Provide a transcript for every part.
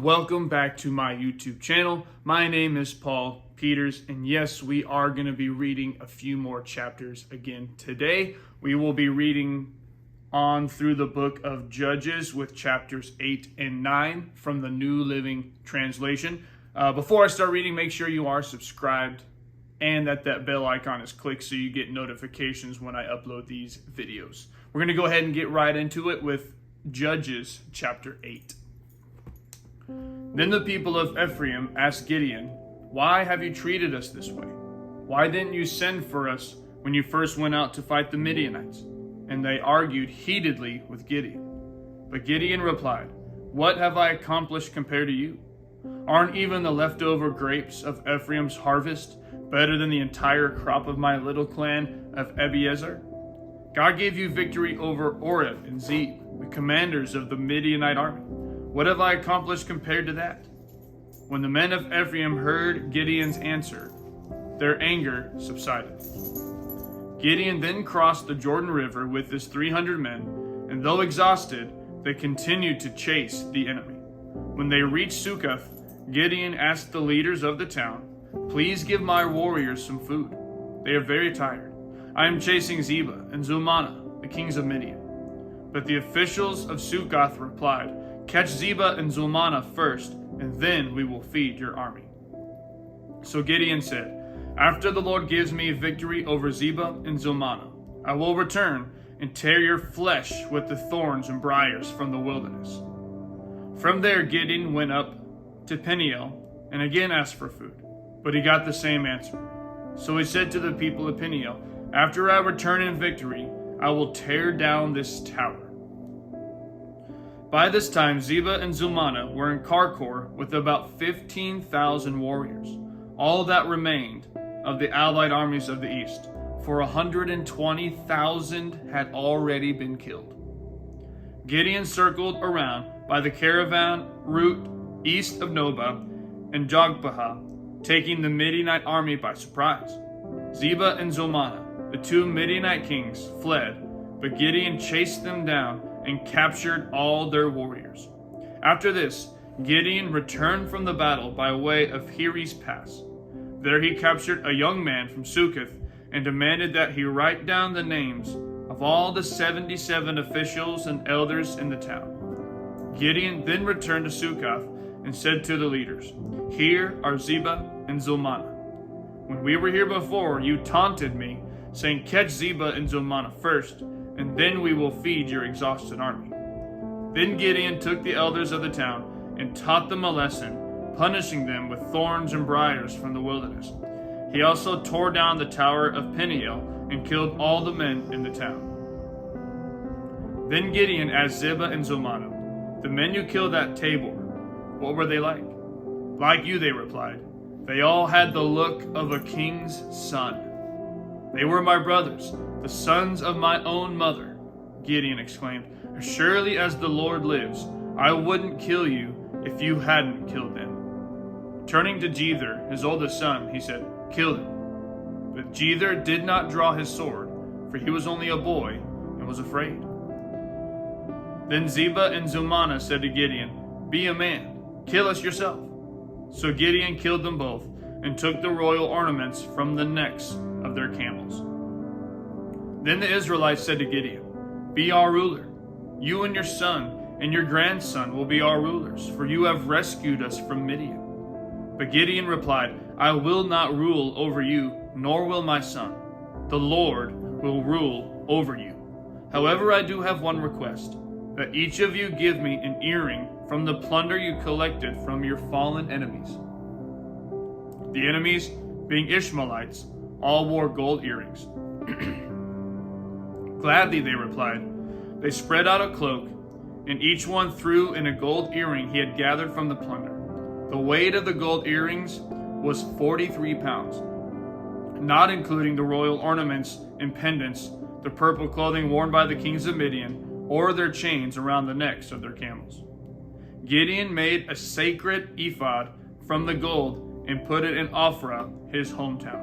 welcome back to my YouTube channel. My name is Paul Peters, and yes, we are going to be reading a few more chapters again today. We will be reading on through the book of Judges with chapters 8 and 9 from the New Living Translation. Before I start reading, make sure you are subscribed and that bell icon is clicked so you get notifications when I upload these videos. We're going to go ahead and get right into it with Judges chapter 8. Then the people of Ephraim asked Gideon, "Why have you treated us this way? Why didn't you send for us when you first went out to fight the Midianites?" And they argued heatedly with Gideon. But Gideon replied, "What have I accomplished compared to you? Aren't even the leftover grapes of Ephraim's harvest better than the entire crop of my little clan of Abiezer? God gave you victory over Oreb and Zeb, the commanders of the Midianite army. What have I accomplished compared to that?" When the men of Ephraim heard Gideon's answer, their anger subsided. Gideon then crossed the Jordan River with his 300 men, and though exhausted, they continued to chase the enemy. When they reached Succoth, Gideon asked the leaders of the town, "Please give my warriors some food. They are very tired. I am chasing Zebah and Zalmunna, the kings of Midian." But the officials of Succoth replied, "Catch Zebah and Zalmunna first, and then we will feed your army." So Gideon said, "After the Lord gives me victory over Zebah and Zalmunna, I will return and tear your flesh with the thorns and briars from the wilderness." From there Gideon went up to Peniel and again asked for food, but he got the same answer. So he said to the people of Peniel, "After I return in victory, I will tear down this tower." By this time, Zebah and Zalmunna were in Karkor with about 15,000 warriors, all that remained of the allied armies of the east, for 120,000 had already been killed. Gideon circled around by the caravan route east of Nobah and Jogbehah, taking the Midianite army by surprise. Zebah and Zalmunna, the two Midianite kings, fled, but Gideon chased them down and captured all their warriors. After this, Gideon returned from the battle by way of Heres Pass. There he captured a young man from Succoth and demanded that he write down the names of all the 77 officials and elders in the town. Gideon then returned to Succoth and said to the leaders, "Here are Zebah and Zalmunna. When we were here before, you taunted me, saying, 'Catch Zebah and Zalmunna first, and then we will feed your exhausted army.'" Then Gideon took the elders of the town and taught them a lesson, punishing them with thorns and briars from the wilderness. He also tore down the tower of Peniel and killed all the men in the town. Then Gideon asked Zebah and Zalmunna, "The men you killed at Tabor, what were they like?" "Like you," they replied. "They all had the look of a king's son." "They were my brothers, the sons of my own mother," Gideon exclaimed. "As surely as the Lord lives, I wouldn't kill you if you hadn't killed them." Turning to Jether, his oldest son, he said, "Kill them." But Jether did not draw his sword, for he was only a boy and was afraid. Then Zebah and Zalmunna said to Gideon, "Be a man, kill us yourself." So Gideon killed them both and took the royal ornaments from the necks of their camels. Then the Israelites said to Gideon, "Be our ruler. You and your son and your grandson will be our rulers, for you have rescued us from Midian." But Gideon replied, "I will not rule over you, nor will my son. The Lord will rule over you. However, I do have one request, that each of you give me an earring from the plunder you collected from your fallen enemies." The enemies, being Ishmaelites, all wore gold earrings. "Gladly," they replied. They spread out a cloak, and each one threw in a gold earring he had gathered from the plunder. The weight of the gold earrings was 43 pounds, not including the royal ornaments and pendants, the purple clothing worn by the kings of Midian, or their chains around the necks of their camels. Gideon made a sacred ephod from the gold and put it in Ophrah, his hometown.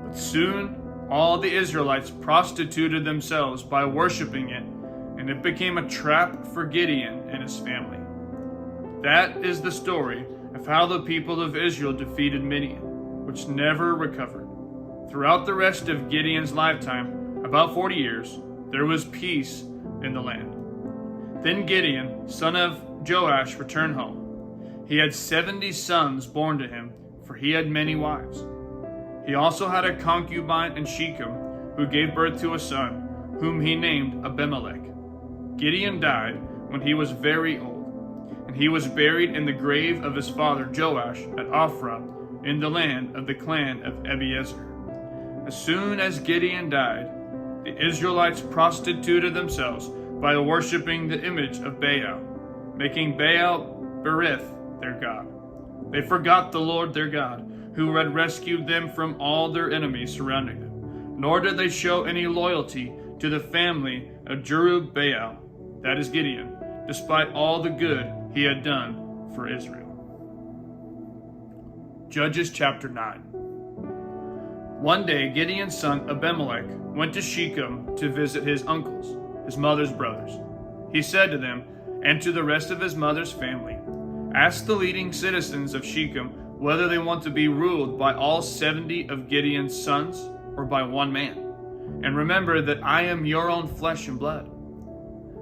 But soon all the Israelites prostituted themselves by worshiping it, and it became a trap for Gideon and his family. That is the story of how the people of Israel defeated Midian, which never recovered. Throughout the rest of Gideon's lifetime, about 40 years, there was peace in the land. Then Gideon, son of Joash, returned home. He had 70 sons born to him, for he had many wives. He also had a concubine in Shechem, who gave birth to a son, whom he named Abimelech. Gideon died when he was very old, and he was buried in the grave of his father Joash at Ophrah, in the land of the clan of Abiezer. As soon as Gideon died, the Israelites prostituted themselves by worshiping the image of Baal, making Baal Berith their god. They forgot the Lord their God, who had rescued them from all their enemies surrounding them, nor did they show any loyalty to the family of Jerubbaal, that is Gideon, despite all the good he had done for Israel. Judges chapter 9. One day Gideon's son Abimelech went to Shechem to visit his uncles, his mother's brothers. He said to them, and to the rest of his mother's family, "Ask the leading citizens of Shechem whether they want to be ruled by all 70 of Gideon's sons or by one man. And remember that I am your own flesh and blood."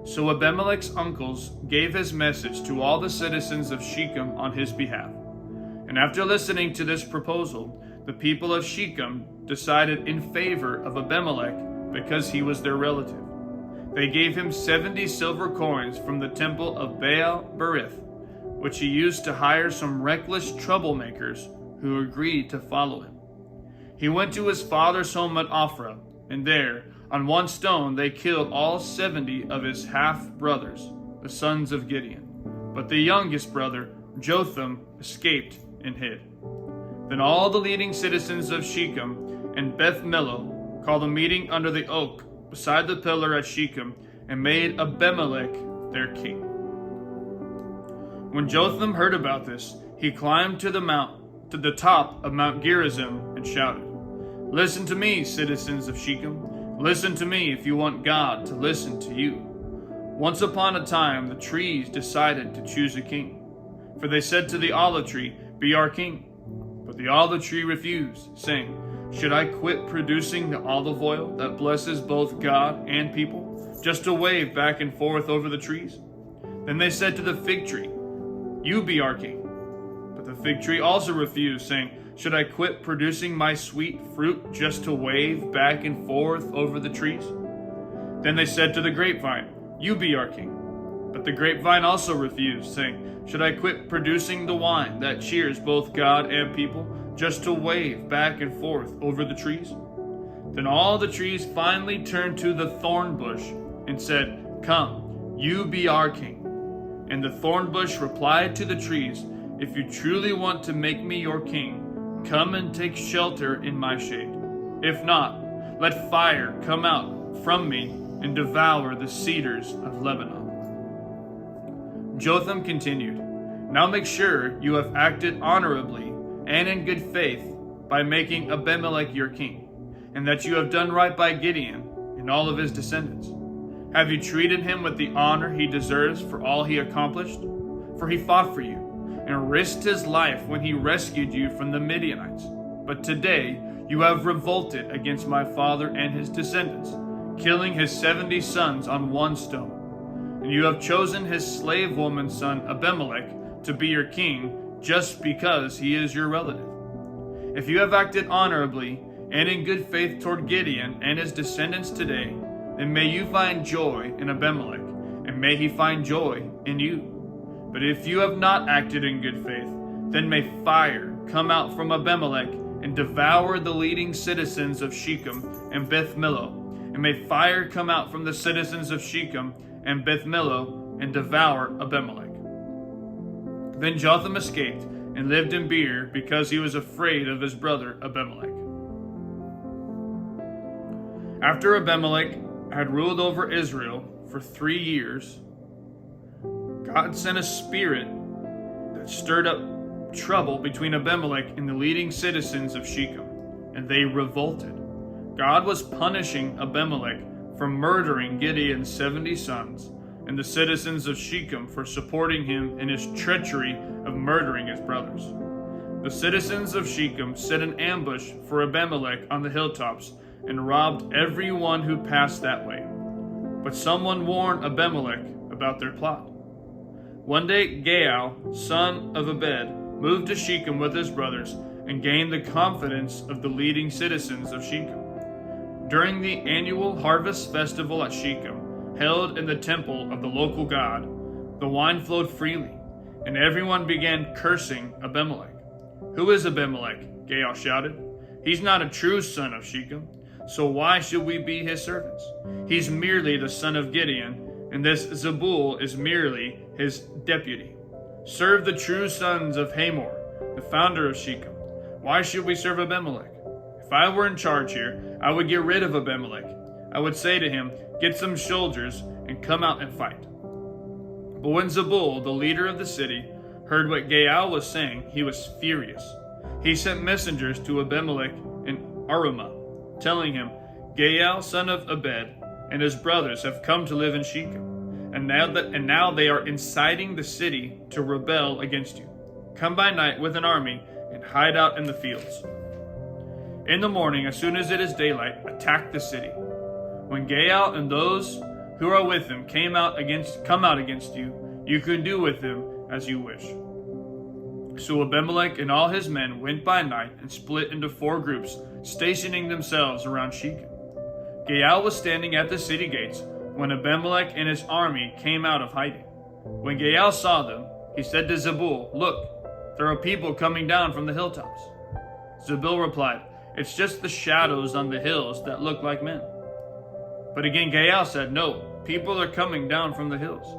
So Abimelech's uncles gave his message to all the citizens of Shechem on his behalf. And after listening to this proposal, the people of Shechem decided in favor of Abimelech because he was their relative. They gave him 70 silver coins from the temple of Baal Berith, which he used to hire some reckless troublemakers who agreed to follow him. He went to his father's home at Ophrah, and there, on one stone, they killed all 70 of his half-brothers, the sons of Gideon. But the youngest brother, Jotham, escaped and hid. Then all the leading citizens of Shechem and Beth Millo called a meeting under the oak beside the pillar at Shechem and made Abimelech their king. When Jotham heard about this, he climbed to the top of Mount Gerizim and shouted, "Listen to me, citizens of Shechem. Listen to me if you want God to listen to you. Once upon a time, the trees decided to choose a king. For they said to the olive tree, 'Be our king.' But the olive tree refused, saying, 'Should I quit producing the olive oil that blesses both God and people, just to wave back and forth over the trees?' Then they said to the fig tree, 'You be our king.' But the fig tree also refused, saying, 'Should I quit producing my sweet fruit just to wave back and forth over the trees?' Then they said to the grapevine, 'You be our king.' But the grapevine also refused, saying, 'Should I quit producing the wine that cheers both God and people, just to wave back and forth over the trees?' Then all the trees finally turned to the thorn bush and said, 'Come, you be our king.' And the thorn bush replied to the trees, 'If you truly want to make me your king, come and take shelter in my shade. If not, let fire come out from me and devour the cedars of Lebanon.'" Jotham continued, "Now make sure you have acted honorably and in good faith by making Abimelech your king, and that you have done right by Gideon and all of his descendants. Have you treated him with the honor he deserves for all he accomplished? For he fought for you and risked his life when he rescued you from the Midianites. But today you have revolted against my father and his descendants, killing his 70 sons on one stone. And you have chosen his slave woman's son Abimelech to be your king just because he is your relative. If you have acted honorably and in good faith toward Gideon and his descendants today, then may you find joy in Abimelech, and may he find joy in you. But if you have not acted in good faith, then may fire come out from Abimelech and devour the leading citizens of Shechem and Beth Millo, and may fire come out from the citizens of Shechem and Beth Millo and devour Abimelech." Then Jotham escaped and lived in Beer because he was afraid of his brother Abimelech. After Abimelech had ruled over Israel for 3 years, God sent a spirit that stirred up trouble between Abimelech and the leading citizens of Shechem, and they revolted. God was punishing Abimelech for murdering Gideon's 70 sons and the citizens of Shechem for supporting him in his treachery of murdering his brothers. The citizens of Shechem set an ambush for Abimelech on the hilltops and robbed everyone who passed that way. But someone warned Abimelech about their plot. One day Gaal, son of Ebed, moved to Shechem with his brothers and gained the confidence of the leading citizens of Shechem. During the annual harvest festival at Shechem, held in the temple of the local god, the wine flowed freely, and everyone began cursing Abimelech. "Who is Abimelech?" Gaal shouted. "He's not a true son of Shechem, so why should we be his servants? He's merely the son of Gideon, and this Zebul is merely his deputy. Serve the true sons of Hamor, the founder of Shechem. Why should we serve Abimelech? If I were in charge here, I would get rid of Abimelech. I would say to him, 'Get some soldiers and come out and fight.'" But when Zebul, the leader of the city, heard what Gaal was saying, he was furious. He sent messengers to Abimelech in Arumah, telling him, "Gaal, son of Ebed, and his brothers have come to live in Shechem, and now they are inciting the city to rebel against you. Come by night with an army and hide out in the fields. In the morning, as soon as it is daylight, attack the city. When Gaal and those who are with him come out against you, you can do with them as you wish." So Abimelech and all his men went by night and split into 4 groups, stationing themselves around Shechem. Gaal was standing at the city gates when Abimelech and his army came out of hiding. When Gaal saw them, he said to Zebul, "Look, there are people coming down from the hilltops." Zebul replied, "It's just the shadows on the hills that look like men." But again Gaal said, "No, people are coming down from the hills.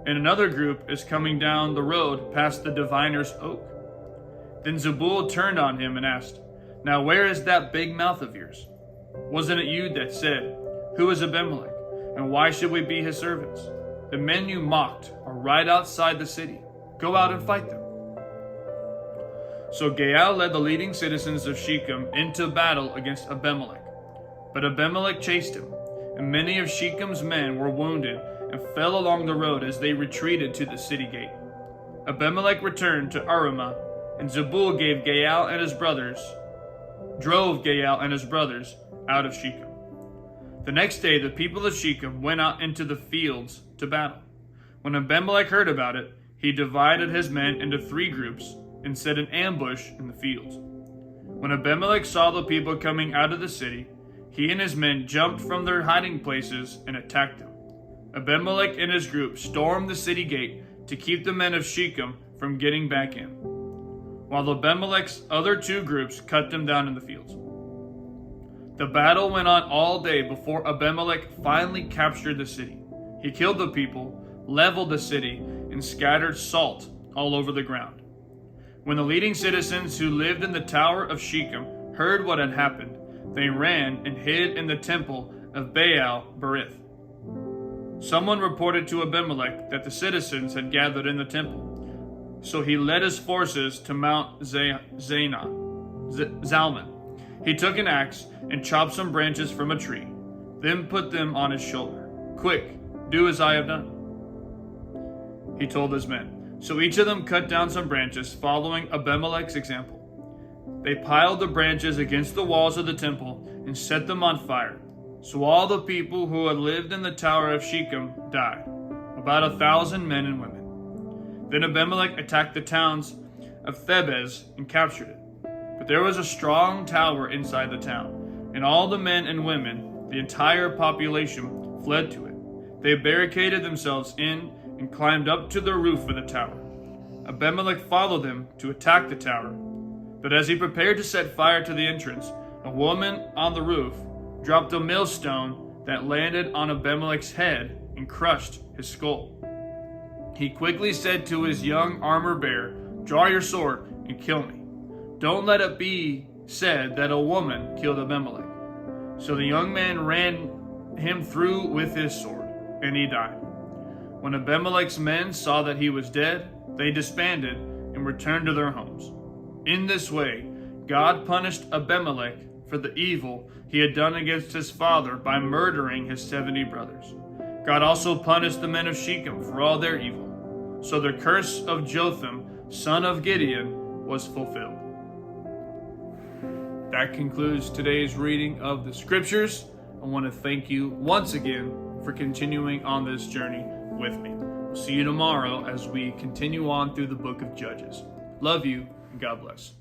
And another group is coming down the road past the diviner's oak." Then Zebul turned on him and asked, "Now where is that big mouth of yours? Wasn't it you that said, 'Who is Abimelech, and why should we be his servants?' The men you mocked are right outside the city. Go out and fight them." So Gaal led the leading citizens of Shechem into battle against Abimelech. But Abimelech chased him, and many of Shechem's men were wounded and fell along the road as they retreated to the city gate. Abimelech returned to Arumah, and Zebul drove Gaal and his brothers out of Shechem. The next day the people of Shechem went out into the fields to battle. When Abimelech heard about it, he divided his men into 3 groups and set an ambush in the fields. When Abimelech saw the people coming out of the city, he and his men jumped from their hiding places and attacked them. Abimelech and his group stormed the city gate to keep the men of Shechem from getting back in, while Abimelech's other 2 groups cut them down in the fields. The battle went on all day before Abimelech finally captured the city. He killed the people, leveled the city, and scattered salt all over the ground. When the leading citizens who lived in the tower of Shechem heard what had happened, they ran and hid in the temple of Baal Berith. Someone reported to Abimelech that the citizens had gathered in the temple, so he led his forces to Mount Zalmon. He took an axe and chopped some branches from a tree, then put them on his shoulder. "Quick, do as I have done," he told his men. So each of them cut down some branches, following Abimelech's example. They piled the branches against the walls of the temple and set them on fire. So all the people who had lived in the tower of Shechem died, about 1,000 men and women. Then Abimelech attacked the towns of Thebez and captured it. But there was a strong tower inside the town, and all the men and women, the entire population, fled to it. They barricaded themselves in and climbed up to the roof of the tower. Abimelech followed them to attack the tower. But as he prepared to set fire to the entrance, a woman on the roof dropped a millstone that landed on Abimelech's head and crushed his skull. He quickly said to his young armor-bearer, "Draw your sword and kill me. Don't let it be said that a woman killed Abimelech." So the young man ran him through with his sword, and he died. When Abimelech's men saw that he was dead, they disbanded and returned to their homes. In this way, God punished Abimelech for the evil he had done against his father by murdering his 70 brothers. God also punished the men of Shechem for all their evil. So the curse of Jotham, son of Gideon, was fulfilled. That concludes today's reading of the scriptures. I want to thank you once again for continuing on this journey with me. We'll see you tomorrow as we continue on through the book of Judges. Love you, and God bless.